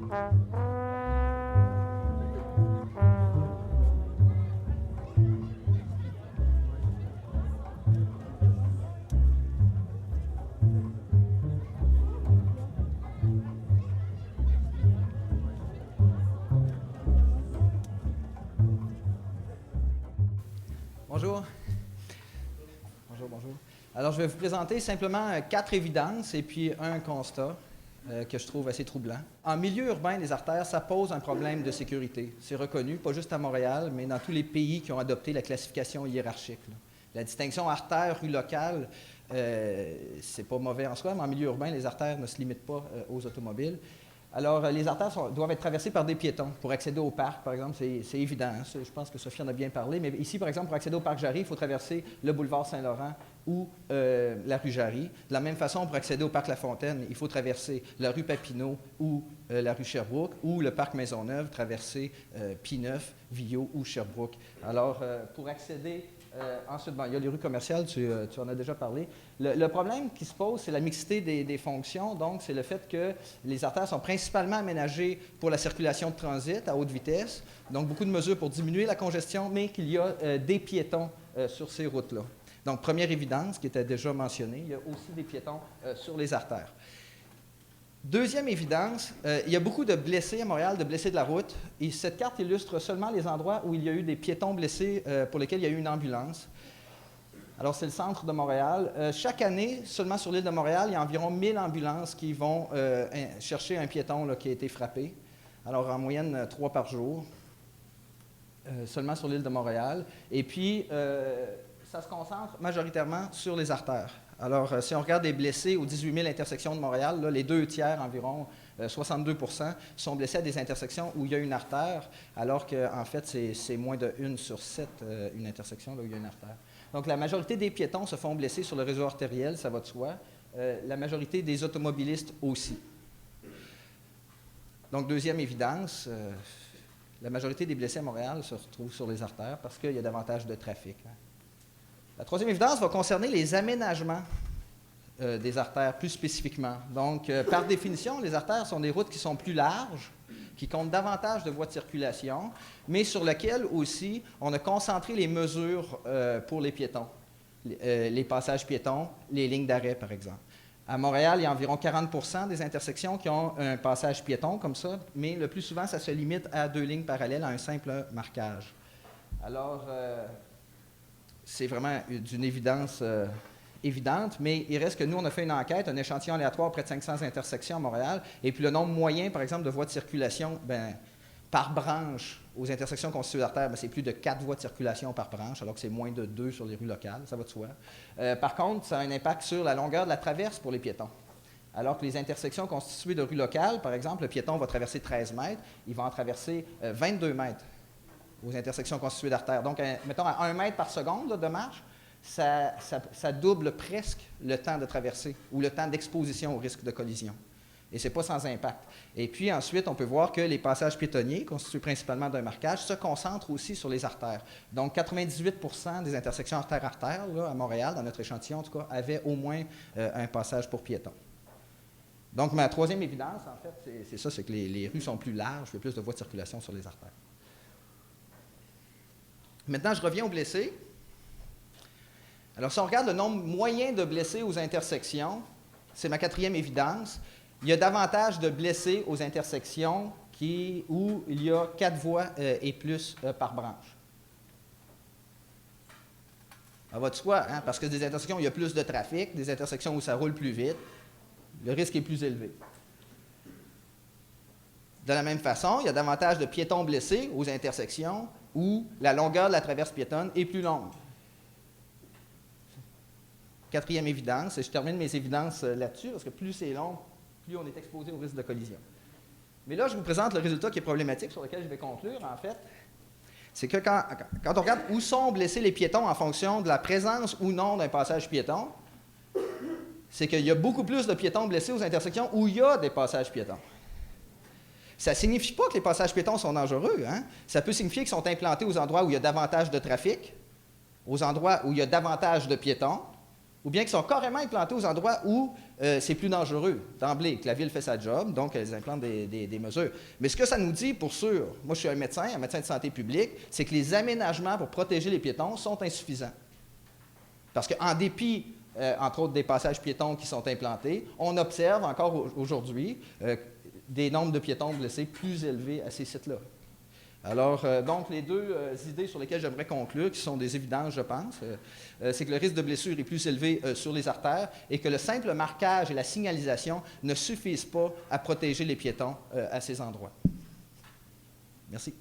Bonjour. Bonjour, bonjour. Alors, je vais vous présenter simplement 4 évidences et puis un constat que je trouve assez troublant. En milieu urbain, les artères, ça pose un problème de sécurité. C'est reconnu, pas juste à Montréal, mais dans tous les pays qui ont adopté la classification hiérarchique. La distinction artère-rue locale, c'est pas mauvais en soi, mais en milieu urbain, les artères ne se limitent pas aux automobiles. Alors, les artères doivent être traversées par des piétons. Pour accéder au parc, par exemple, c'est évident. Hein? Je pense que Sophie en a bien parlé. Mais ici, par exemple, pour accéder au parc Jarry, il faut traverser le boulevard Saint-Laurent ou la rue Jarry. De la même façon, pour accéder au parc La Fontaine, il faut traverser la rue Papineau ou la rue Sherbrooke, ou le parc Maisonneuve, traverser Pie-Neuf, Viault ou Sherbrooke. Alors, pour accéder... ensuite, il y a les rues commerciales, tu en as déjà parlé. Le problème qui se pose, c'est la mixité des fonctions. Donc, c'est le fait que les artères sont principalement aménagées pour la circulation de transit à haute vitesse. Donc, beaucoup de mesures pour diminuer la congestion, mais qu'il y a des piétons sur ces routes-là. Donc, première évidence qui était déjà mentionnée, il y a aussi des piétons sur les artères. Deuxième évidence, il y a beaucoup de blessés à Montréal, de blessés de la route, et cette carte illustre seulement les endroits où il y a eu des piétons blessés pour lesquels il y a eu une ambulance. Alors, c'est le centre de Montréal. Chaque année, seulement sur l'île de Montréal, il y a environ 1000 ambulances qui vont chercher un piéton là, qui a été frappé. Alors, en moyenne, 3 par jour, seulement sur l'île de Montréal. Et puis, ça se concentre majoritairement sur les artères. Alors, si on regarde les blessés aux 18 000 intersections de Montréal, là, les 2 tiers, environ 62 % sont blessés à des intersections où il y a une artère, alors qu'en fait, c'est moins de 1 sur 7, une intersection là, où il y a une artère. Donc, la majorité des piétons se font blesser sur le réseau artériel, ça va de soi. La majorité des automobilistes aussi. Donc, deuxième évidence, la majorité des blessés à Montréal se retrouvent sur les artères parce qu'il y a davantage de trafic. Hein. La troisième évidence va concerner les aménagements des artères plus spécifiquement. Donc, par définition, les artères sont des routes qui sont plus larges, qui comptent davantage de voies de circulation, mais sur lesquelles aussi on a concentré les mesures pour les piétons, les passages piétons, les lignes d'arrêt, par exemple. À Montréal, il y a environ 40 % des intersections qui ont un passage piéton comme ça, mais le plus souvent, ça se limite à 2 lignes parallèles à un simple marquage. Alors, c'est vraiment d'une évidence évidente, mais il reste que nous, on a fait une enquête, un échantillon aléatoire, près de 500 intersections à Montréal, et puis le nombre moyen, par exemple, de voies de circulation, par branche, aux intersections constituées d'artères, c'est plus de 4 voies de circulation par branche, alors que c'est moins de 2 sur les rues locales, ça va de soi. Par contre, ça a un impact sur la longueur de la traverse pour les piétons. Alors que les intersections constituées de rues locales, par exemple, le piéton va traverser 13 mètres, il va en traverser 22 mètres aux intersections constituées d'artères. Donc, mettons, à 1 mètre par seconde là, de marche, ça double presque le temps de traversée ou le temps d'exposition au risque de collision. Et ce n'est pas sans impact. Et puis ensuite, on peut voir que les passages piétonniers, constitués principalement d'un marquage, se concentrent aussi sur les artères. Donc, 98 % des intersections artère-artère à Montréal, dans notre échantillon en tout cas, avaient au moins un passage pour piétons. Donc, ma troisième évidence, en fait, c'est ça, c'est que les rues sont plus larges, il y a plus de voies de circulation sur les artères. Maintenant, je reviens aux blessés. Alors, si on regarde le nombre moyen de blessés aux intersections, c'est ma quatrième évidence. Il y a davantage de blessés aux intersections où il y a 4 voies et plus par branche. Ça va de soi, hein, parce que des intersections où il y a plus de trafic, des intersections où ça roule plus vite, le risque est plus élevé. De la même façon, il y a davantage de piétons blessés aux intersections où la longueur de la traverse piétonne est plus longue. Quatrième évidence, et je termine mes évidences là-dessus, parce que plus c'est long, plus on est exposé au risque de collision. Mais là, je vous présente le résultat qui est problématique, sur lequel je vais conclure, en fait. C'est que quand on regarde où sont blessés les piétons en fonction de la présence ou non d'un passage piéton, c'est qu'il y a beaucoup plus de piétons blessés aux intersections où il y a des passages piétons. Ça ne signifie pas que les passages piétons sont dangereux. Hein? Ça peut signifier qu'ils sont implantés aux endroits où il y a davantage de trafic, aux endroits où il y a davantage de piétons, ou bien qui sont carrément implantés aux endroits où c'est plus dangereux d'emblée, que la ville fait sa job, donc elles implantent des mesures. Mais ce que ça nous dit, pour sûr, moi je suis un médecin de santé publique, c'est que les aménagements pour protéger les piétons sont insuffisants. Parce qu'en dépit, entre autres, des passages piétons qui sont implantés, on observe encore aujourd'hui des nombres de piétons blessés plus élevés à ces sites-là. Alors, donc, les deux idées sur lesquelles j'aimerais conclure, qui sont des évidences, je pense, c'est que le risque de blessure est plus élevé sur les artères et que le simple marquage et la signalisation ne suffisent pas à protéger les piétons à ces endroits. Merci.